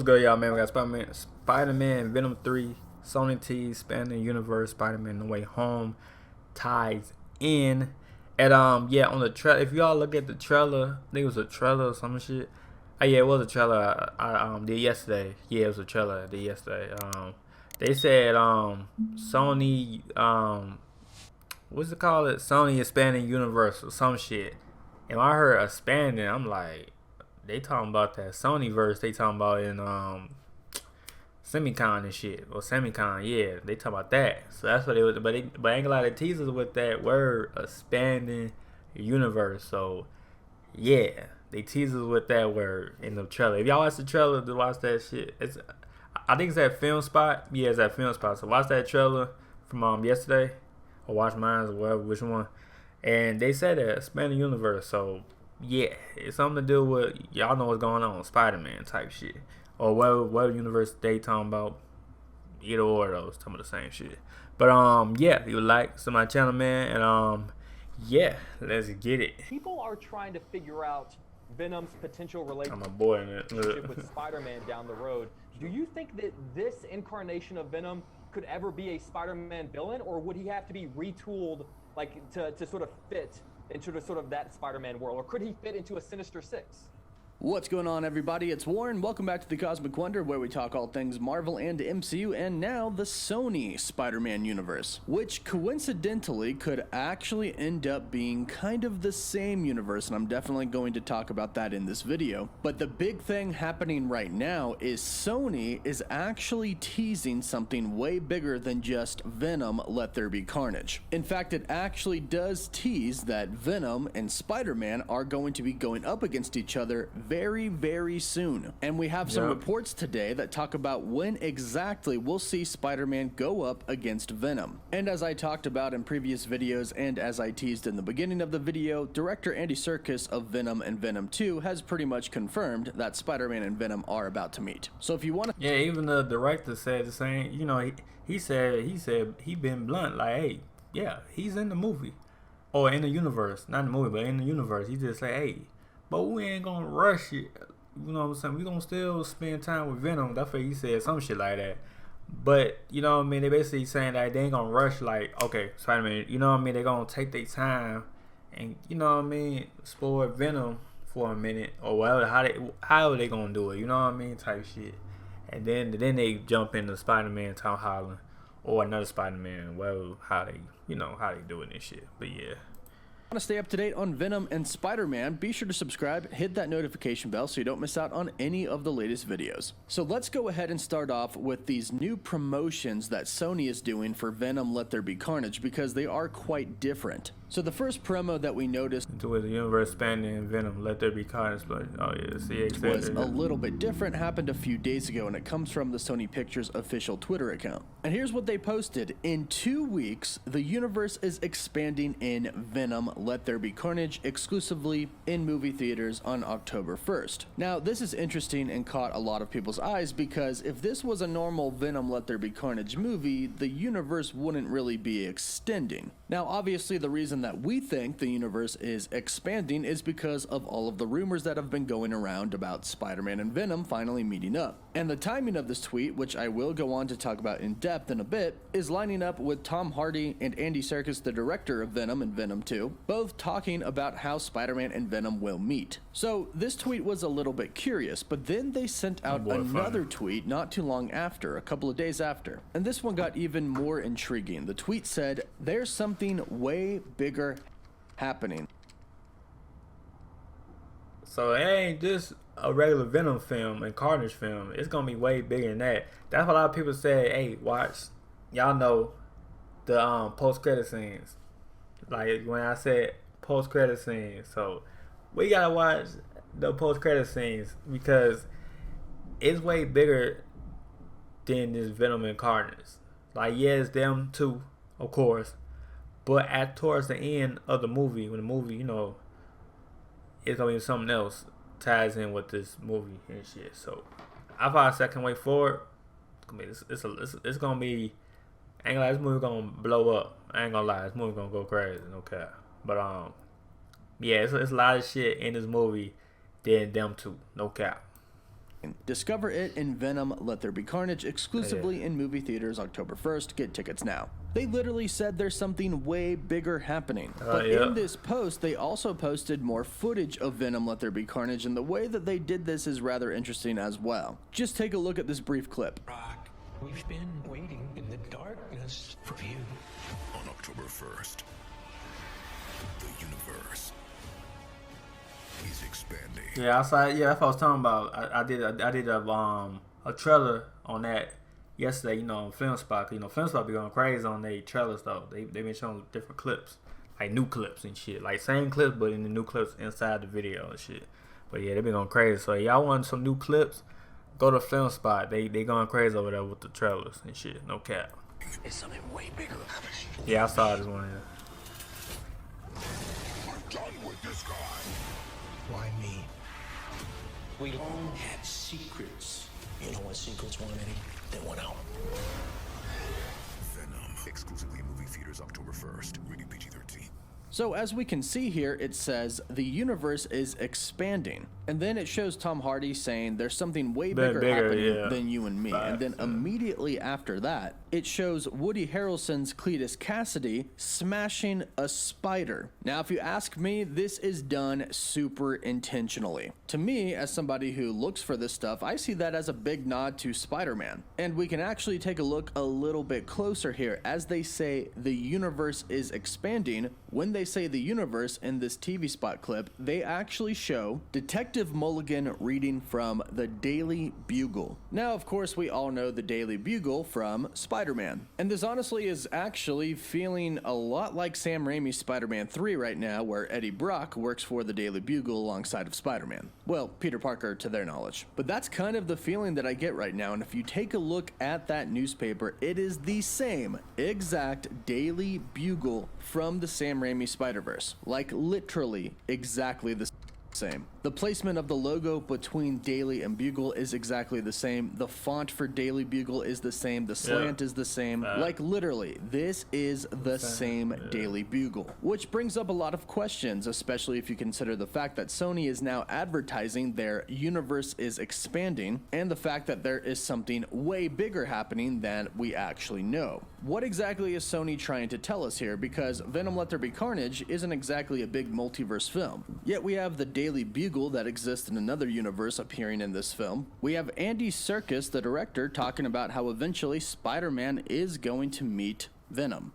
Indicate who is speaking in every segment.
Speaker 1: good, y'all, man? We got Spider-Man, Venom 3, Sony Teases, Expanding Universe, Spider-Man No Way Home ties in. And yeah, on the trailer, if y'all look at the trailer, I think it was a trailer or some shit. Yeah, it was a trailer I did yesterday. Yeah, it was a trailer I did yesterday. They said Sony what's it called? Sony Expanding Universe or some shit. And when I heard expanding, I'm like, they talking about that Sony verse. They talking about in Semicon and shit, or Semicon. Yeah, they talking about that. So that's what it was. But ain't a lot of teasers with that word, expanding universe. So yeah, they teasers with that word in the trailer. If y'all watch the trailer, to watch that shit. I think it's that Film Spot. Yeah, it's that Film Spot. So watch that trailer from yesterday, or watch mine, or whatever, which one. And they said that expanding universe. So yeah, it's something to do with, y'all know what's going on, Spider-Man type shit, or what universe they talking about. Either or of those, some of the same shit. But yeah, you like to my channel, man, and yeah, let's get it.
Speaker 2: People are trying to figure out Venom's potential relationship with Spider-Man down the road. Do you think that this incarnation of Venom could ever be a Spider-Man villain, or would he have to be retooled, like to sort of fit into the sort of that Spider-Man world, or could he fit into a Sinister Six?
Speaker 3: What's going on, everybody? It's Warren. Welcome back to the Cosmic Wonder, where we talk all things Marvel and MCU, and now the Sony Spider-Man universe, which coincidentally could actually end up being kind of the same universe, and I'm definitely going to talk about that in this video. But the big thing happening right now is Sony is actually teasing something way bigger than just Venom Let There Be Carnage. In fact, it actually does tease that Venom and Spider-Man are going to be going up against each other very soon. And we have some reports today that talk about when exactly we'll see Spider-Man go up against Venom. And as I talked about in previous videos, and as I teased in the beginning of the video, director Andy Serkis of Venom and Venom 2 has pretty much confirmed that Spider-Man and Venom are about to meet. So if you want to...
Speaker 1: Yeah, even the director said the same. You know, he said he been blunt, like, hey, yeah, he's in the movie. Or in the universe. Not in the movie, but in the universe. He just say, hey, but we ain't gonna rush it. You know what I'm saying? We gonna still spend time with Venom. That's what he said, some shit like that. But, you know what I mean? They basically saying that they ain't gonna rush, like, okay, Spider-Man, you know what I mean? They gonna take their time and, you know what I mean, explore Venom for a minute, or whatever, how they gonna do it, you know what I mean? Type shit. And then they jump into Spider-Man, Tom Holland, or another Spider-Man, well, how they do it and shit. But yeah.
Speaker 3: Want to stay up to date on Venom and Spider-Man, be sure to subscribe, hit that notification bell so you don't miss out on any of the latest videos. So let's go ahead and start off with these new promotions that Sony is doing for Venom Let There Be Carnage, because they are quite different. So the first promo that we noticed
Speaker 1: into the universe expanding Venom Let There Be Carnage, but
Speaker 3: was a little bit different, happened a few days ago, and it comes from the Sony Pictures official Twitter account. And here's what they posted: in 2 weeks, the universe is expanding in Venom Let There Be Carnage, exclusively in movie theaters on October 1st. Now, this is interesting and caught a lot of people's eyes, because if this was a normal Venom Let There Be Carnage movie, the universe wouldn't really be extending. Now, obviously, the reason that we think the universe is expanding is because of all of the rumors that have been going around about Spider-Man and Venom finally meeting up. And the timing of this tweet, which I will go on to talk about in depth in a bit, is lining up with Tom Hardy and Andy Serkis, the director of Venom and Venom 2, both talking about how Spider-Man and Venom will meet. So this tweet was a little bit curious, but then they sent out another tweet not too long after, a couple of days after. And this one got even more intriguing. The tweet said, "There's something way bigger happening."
Speaker 1: So it ain't just a regular Venom film and Carnage film. It's gonna be way bigger than that. That's what a lot of people say. Hey, watch. Y'all know the post-credit scenes. Like when I said post-credit scenes. So we gotta watch the post-credit scenes, because it's way bigger than this Venom and Carnage. Like, yeah, it's them too, of course. But towards the end of the movie, when the movie, you know, it's gonna be something else ties in with this movie and shit. So I probably say I can wait for it. It's gonna be. I ain't gonna lie, this movie gonna blow up. I ain't gonna lie, this movie gonna go crazy. No cap. But yeah, it's a lot of shit in this movie than them two. No cap.
Speaker 3: Discover it in Venom Let There Be Carnage exclusively in movie theaters October 1st. Get tickets now. They literally said there's something way bigger happening. But in this post, they also posted more footage of Venom Let There Be Carnage, and the way that they did this is rather interesting as well. Just take a look at this brief clip.
Speaker 4: Rock, we've been waiting in the darkness for you.
Speaker 5: On October 1st, the universe is expanding.
Speaker 1: Yeah, I saw. Yeah, that's what I was talking about. I did a trailer on that yesterday. You know, on Film Spot. You know, Film Spot be going crazy on their trailers though. They been showing different clips, like new clips and shit. Like same clips, but in the new clips inside the video and shit. But yeah, they been going crazy. So y'all want some new clips? Go to Film Spot. They going crazy over there with the trailers and shit. No cap.
Speaker 4: It's something way bigger happening.
Speaker 1: Yeah, I saw this one.
Speaker 5: I'm done with this guy.
Speaker 4: Why me? We all had secrets. You know what secrets want, Eddie? They went out.
Speaker 5: Venom, exclusively in movie theaters October 1st. Rated PG-13.
Speaker 3: So as we can see here, it says the universe is expanding. And then it shows Tom Hardy saying there's something way bigger happening than you and me. And then immediately after that, it shows Woody Harrelson's Cletus Cassidy smashing a spider. Now, if you ask me, this is done super intentionally. To me, as somebody who looks for this stuff, I see that as a big nod to Spider-Man. And we can actually take a look a little bit closer here. As they say the universe is expanding, when they say the universe in this TV spot clip, they actually show Detective Mulligan reading from the Daily Bugle. Now, of course, we all know the Daily Bugle from Spider-Man. And this honestly is actually feeling a lot like Sam Raimi's Spider-Man 3 right now, where Eddie Brock works for the Daily Bugle alongside of Spider-Man. Well, Peter Parker to their knowledge. But that's kind of the feeling that I get right now, and if you take a look at that newspaper, it is the same exact Daily Bugle from the Sam Raimi Spider-Verse. Like literally exactly the same. The placement of the logo between Daily and Bugle is exactly the same. The font for Daily Bugle is the same. The slant is the same. Like literally, this is the same Daily Bugle. Which brings up a lot of questions, especially if you consider the fact that Sony is now advertising their universe is expanding and the fact that there is something way bigger happening than we actually know. What exactly is Sony trying to tell us here? Because Venom Let There Be Carnage isn't exactly a big multiverse film. Yet we have the Daily Bugle that exists in another universe appearing in this film. We have Andy Serkis, the director, talking about how eventually Spider-Man is going to meet Venom.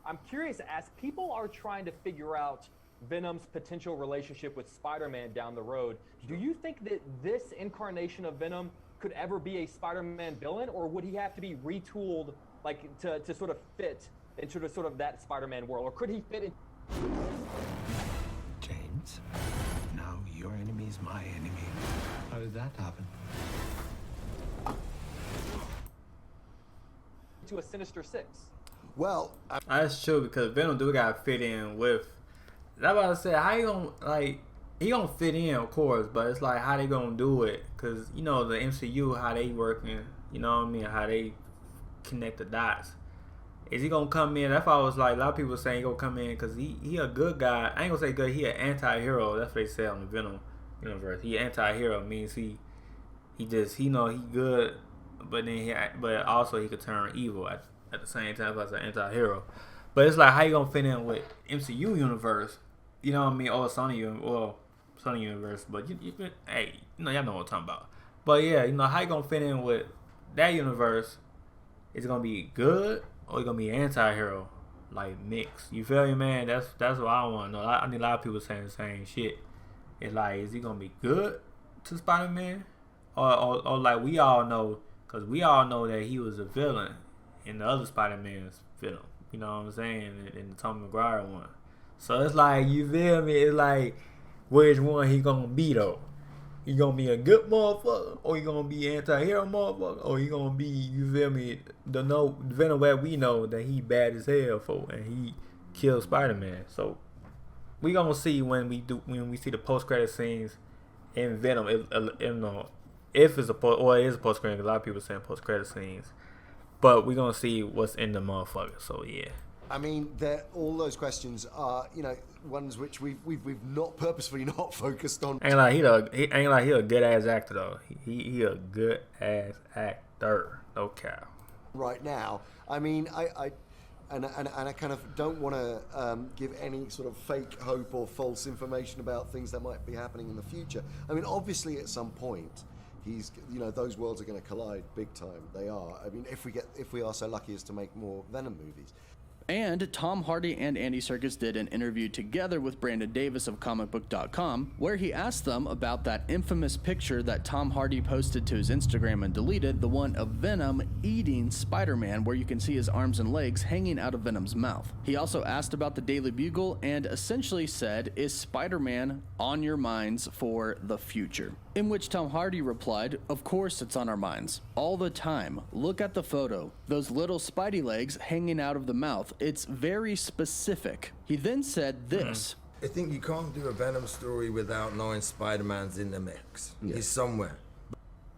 Speaker 2: I'm curious, as people are trying to figure out Venom's potential relationship with Spider-Man down the road, do you think that this incarnation of Venom could ever be a Spider-Man villain, or would he have to be retooled like to sort of fit into the sort of that Spider-Man world, or could he fit in?
Speaker 4: James, now your enemy is my enemy. How did that happen?
Speaker 2: To a Sinister Six.
Speaker 6: Well,
Speaker 1: that's true, because Venom do gotta fit in with. That's what I said. How you gonna like? He gonna fit in, of course, but it's like how they gonna do it? Cause you know the MCU, how they working. You know what I mean? How they connect the dots. Is he gonna come in? That's why I was like, a lot of people saying he gonna come in because he a good guy. I ain't gonna say good. He an anti-hero. That's what they say on the Venom universe. He anti-hero means he know he good, but then but also he could turn evil at the same time as an anti-hero. But it's like how you gonna fit in with MCU universe? You know what I mean? Or Sony universe. But hey, you know y'all know what I'm talking about. But yeah, you know how you gonna fit in with that universe? Is it gonna be good? Or you gonna be an anti-hero, like mix? You feel me, man? That's what I want to know. I need a lot of people saying the same shit. It's like, is he gonna be good to Spider-Man, or like we all know, cause we all know that he was a villain in the other Spider-Man's film. You know what I'm saying? In the Tobey Maguire one. So it's like, you feel me? It's like, which one he gonna be though? He gonna be a good motherfucker, or he gonna be anti-hero motherfucker, or he gonna be, you feel me, the Venom that we know that he bad as hell for, and he killed Spider-Man. So we gonna see when we see the post-credit scenes in Venom, if it's a post-credit. A lot of people saying post-credit scenes, but we gonna see what's in the motherfucker. So yeah.
Speaker 6: I mean, all those questions are, you know, ones which we've not purposefully not focused on.
Speaker 1: Ain't like he a good ass actor though. He a good ass actor. No cap.
Speaker 6: Right now, I mean, I kind of don't want to give any sort of fake hope or false information about things that might be happening in the future. I mean, obviously, at some point, those worlds are going to collide big time. They are. I mean, if we are so lucky as to make more Venom movies.
Speaker 3: And Tom Hardy and Andy Serkis did an interview together with Brandon Davis of comicbook.com, where he asked them about that infamous picture that Tom Hardy posted to his Instagram and deleted, the one of Venom eating Spider-Man, where you can see his arms and legs hanging out of Venom's mouth. He also asked about the Daily Bugle and essentially said, "Is Spider-Man on your minds for the future?" In which Tom Hardy replied, "Of course it's on our minds. All the time. Look at the photo. Those little Spidey legs hanging out of the mouth. It's very specific." He then said this.
Speaker 7: I think you can't do a Venom story without knowing Spider-Man's in the mix. Yeah. He's somewhere.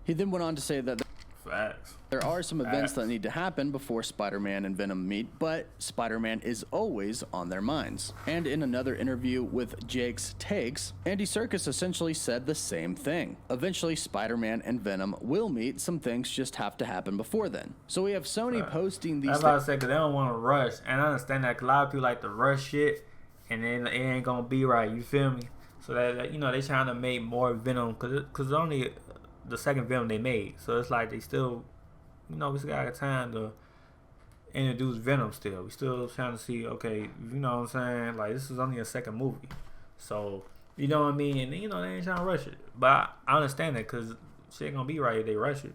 Speaker 3: He then went on to say that
Speaker 1: Facts.
Speaker 3: there are some events that need to happen before Spider-Man and Venom meet, but Spider-Man is always on their minds. And in another interview with Jake's Takes, Andy Serkis essentially said the same thing. Eventually, Spider-Man and Venom will meet. Some things just have to happen before then. So we have Sony posting these.
Speaker 1: That's what I said, because they don't want to rush. And I understand that, 'cause a lot of people like to rush shit, and then it ain't going to be right. You feel me? So that, they trying to make more Venom, because it's only the second Venom they made. So it's like they still, we still got time to introduce Venom still. We still trying to see, okay, you know what I'm saying? Like, this is only a second movie. So, you know what I mean? And, they ain't trying to rush it. But I understand that, because shit gonna be right if they rush it.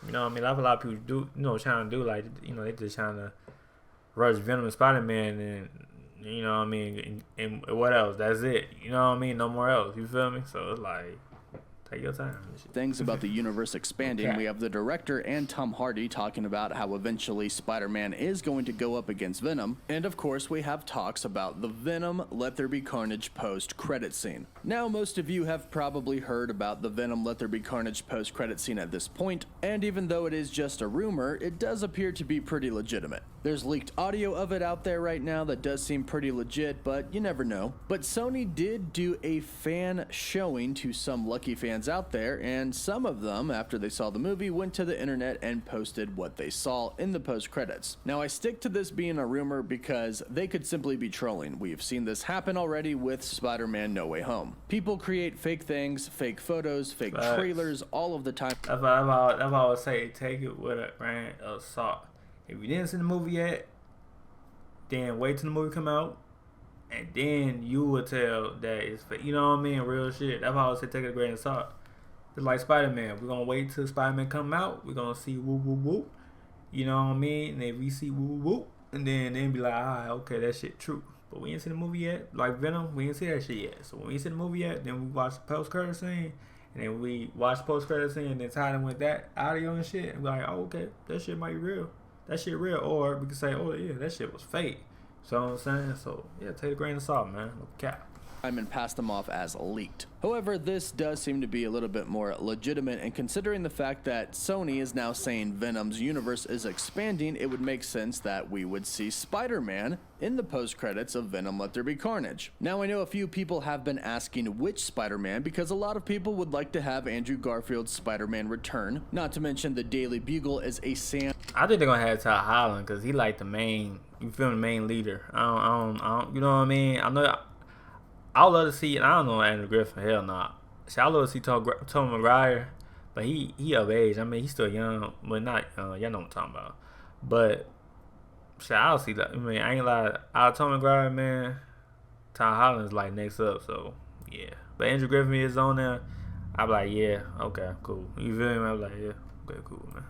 Speaker 1: You know what I mean? That's what a lot of people do, trying to do. Like, they just trying to rush Venom and Spider-Man and, you know what I mean? And what else? That's it. You know what I mean? No more else. You feel me? So it's like, take your time.
Speaker 3: Things about the universe expanding. Okay. We have the director and Tom Hardy talking about how eventually Spider-Man is going to go up against Venom. And of course, we have talks about the Venom Let There Be Carnage post-credit scene. Now, most of you have probably heard about the Venom Let There Be Carnage post-credit scene at this point, and even though it is just a rumor, it does appear to be pretty legitimate. There's leaked audio of it out there right now that does seem pretty legit, but you never know. But Sony did do a fan showing to some lucky fans out there, and some of them, after they saw the movie, went to the internet and posted what they saw in the post-credits. Now, I stick to this being a rumor because they could simply be trolling. We've seen this happen already with Spider-Man No Way Home. People create fake things, fake photos, fake trailers all of the time.
Speaker 1: That's why I would say, take it with a grain of salt. If you didn't see the movie yet, then wait till the movie come out, and then you will tell that it's fake. You know what I mean? Real shit. That's why I would say, take it with a grain of salt. It's like Spider-Man. We're gonna wait till Spider-Man come out. We're gonna see whoop whoop whoop. You know what I mean? And if we see whoop whoop whoop, and then be like, alright, okay, that shit true. But we ain't see the movie yet. Like Venom, we ain't see that shit yet. So when we ain't see the movie yet, then we watch the post-credit scene, and then we watch the post-credit scene, and then tie them with that audio and shit, and be like, oh, okay, that shit might be real. That shit real. Or we can say, oh yeah, that shit was fake. So you know what I'm saying? So yeah, take a grain of salt, man. No cap.
Speaker 3: And pass them off as leaked. However, this does seem to be a little bit more legitimate, and considering the fact that Sony is now saying Venom's universe is expanding, it would make sense that we would see Spider-Man in the post-credits of Venom Let There Be Carnage. Now, I know a few people have been asking which Spider-Man, because a lot of people would like to have Andrew Garfield's Spider-Man return, not to mention the Daily Bugle is a
Speaker 1: I think they're gonna have Tom Holland, because he like the main, you feel, the main leader. I don't, you know what I mean? I would love to see, I don't know Andrew Griffin, hell nah. I would love to see Tom Maguire, but he of age. I mean, he's still young, but not, y'all know what I'm talking about. But, I'll see that. I mean, I ain't lie, out of Tom Maguire, man, Tom Holland's like next up, so, yeah. But Andrew Griffin is on there, I'll be like, yeah, okay, cool. You feel me? I'll be like, yeah, okay, cool, man.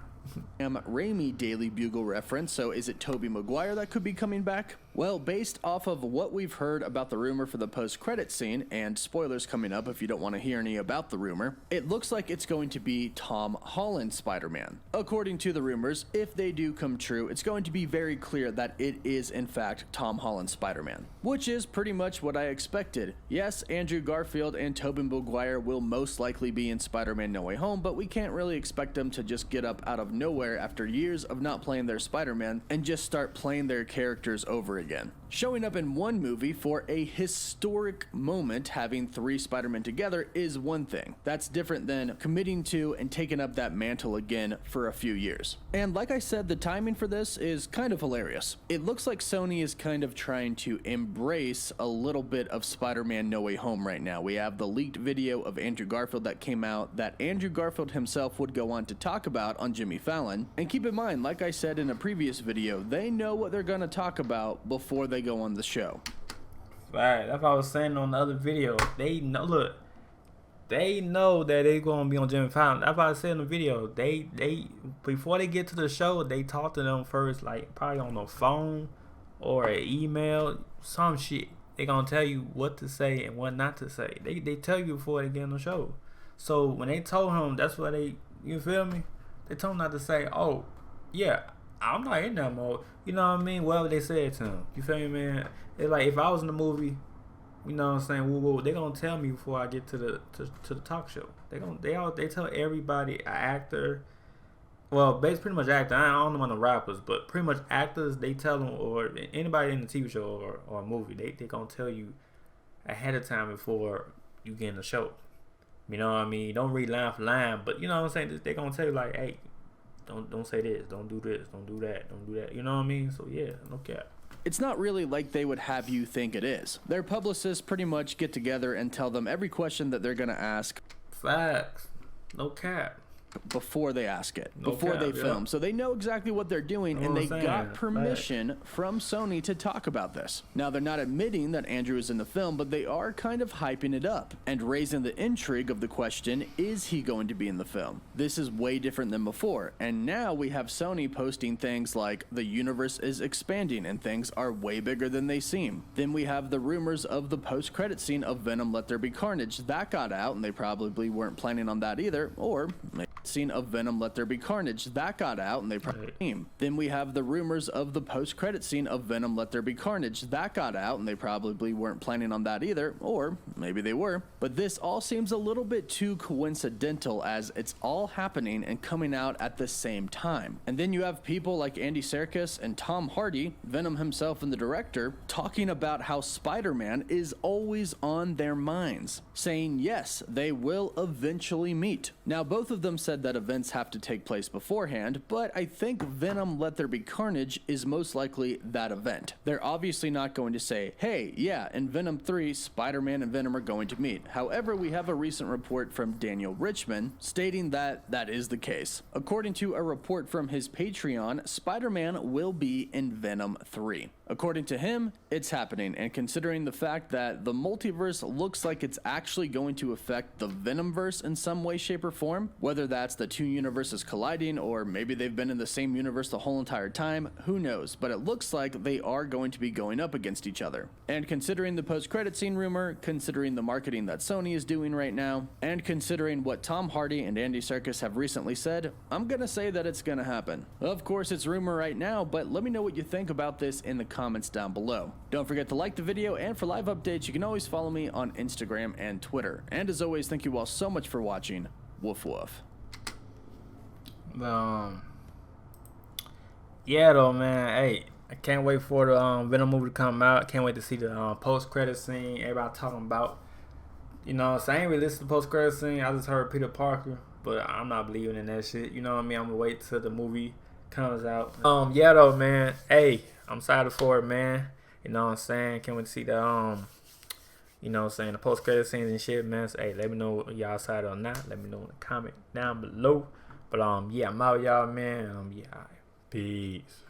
Speaker 3: Raimi Daily Bugle reference, so is it Tobey Maguire that could be coming back? Well, based off of what we've heard about the rumor for the post-credit scene, and spoilers coming up if you don't want to hear any about the rumor, it looks like it's going to be Tom Holland Spider-Man. According to the rumors, if they do come true, it's going to be very clear that it is in fact Tom Holland Spider-Man, which is pretty much what I expected. Yes, Andrew Garfield and Tobey Maguire will most likely be in Spider-Man No Way Home, but we can't really expect them to just get up out of nowhere after years of not playing their Spider-Man and just start playing their characters over again. Showing up in one movie for a historic moment, having 3 Spider-Men together, is one thing. That's different than committing to and taking up that mantle again for a few years. And like I said, the timing for this is kind of hilarious. It looks like Sony is kind of trying to embrace a little bit of Spider-Man No Way Home right now. We have the leaked video of Andrew Garfield that came out that Andrew Garfield himself would go on to talk about on Jimmy Fallon. And keep in mind, like I said in a previous video, they know what they're going to talk about before they go on the show.
Speaker 1: Right, that's what I was saying on the other video. They know, look, they know that they're gonna be on Jimmy Fallon. That's what I said in the video. They before they get to the show, they talk to them first, like probably on the phone or an email, some shit. They gonna tell you what to say and what not to say. They tell you before they get on the show. So when they told him, that's what they, you feel me? They told him not to say, oh yeah, I'm not in that mode. You know what I mean? Whatever they said to him. You feel me, man? It's like if I was in the movie, you know what I'm saying, woo, they gonna tell me before I get to the talk show. They tell everybody, an actor, well, basically pretty much actor. I don't know on the rappers, but pretty much actors, they tell them, or anybody in the TV show or a movie, they gonna tell you ahead of time before you get in the show. You know what I mean? Don't read line for line, but you know what I'm saying? They gonna tell you like, hey, don't say this, don't do this, don't do that, don't do that. You know what I mean? So yeah, no cap.
Speaker 3: It's not really like they would have you think it is. Their publicists pretty much get together and tell them every question that they're gonna ask.
Speaker 1: Facts. No cap.
Speaker 3: Before they ask it, before they film. So they know exactly what they're doing, and they got permission from Sony to talk about this. Now, they're not admitting that Andrew is in the film, but they are kind of hyping it up and raising the intrigue of the question, is he going to be in the film? This is way different than before, and now we have Sony posting things like the universe is expanding and things are way bigger than they seem. Then we have the rumors of the post-credit scene of Venom Let There Be Carnage. That got out, and they probably weren't planning on that either, or scene of Venom Let There Be Carnage. That got out, and they probably Then we have the rumors of the post-credit scene of Venom Let There Be Carnage. That got out, and they probably weren't planning on that either, or maybe they were. But this all seems a little bit too coincidental, as it's all happening and coming out at the same time. And then you have people like Andy Serkis and Tom Hardy, Venom himself and the director, talking about how Spider-Man is always on their minds, saying yes, they will eventually meet. Now, both of them said that events have to take place beforehand, but I think Venom Let There Be Carnage is most likely that event. They're obviously not going to say, hey, yeah, in Venom 3, Spider-Man and Venom are going to meet. However, we have a recent report from Daniel Richman stating that that is the case. According to a report from his Patreon, Spider-Man will be in Venom 3. According to him, it's happening, and considering the fact that the multiverse looks like it's actually going to affect the Venomverse in some way, shape, or form, whether that's the two universes colliding, or maybe they've been in the same universe the whole entire time, who knows, but it looks like they are going to be going up against each other. And considering the post-credit scene rumor, considering the marketing that Sony is doing right now, and considering what Tom Hardy and Andy Serkis have recently said, I'm gonna say that it's gonna happen. Of course, it's rumor right now, but let me know what you think about this in the comments down below. Don't forget to like the video, and for live updates, you can always follow me on Instagram and Twitter. And as always, thank you all so much for watching. Woof woof.
Speaker 1: Yeah though, man, hey, I can't wait for the Venom movie to come out. Can't wait to see the post-credit scene everybody talking about. You know, so I ain't really listened to the post-credit scene. I just heard Peter Parker, but I'm not believing in that shit. You know what I mean? I'm gonna wait till the movie comes out. Yeah though, man, hey, I'm excited for it, man. You know what I'm saying? Can't wait to see the you know what I'm saying, the post-credit scenes and shit, man. So, hey, let me know if y'all excited or not. Let me know in the comment down below. But yeah, I'm out, y'all, man. Yeah, peace.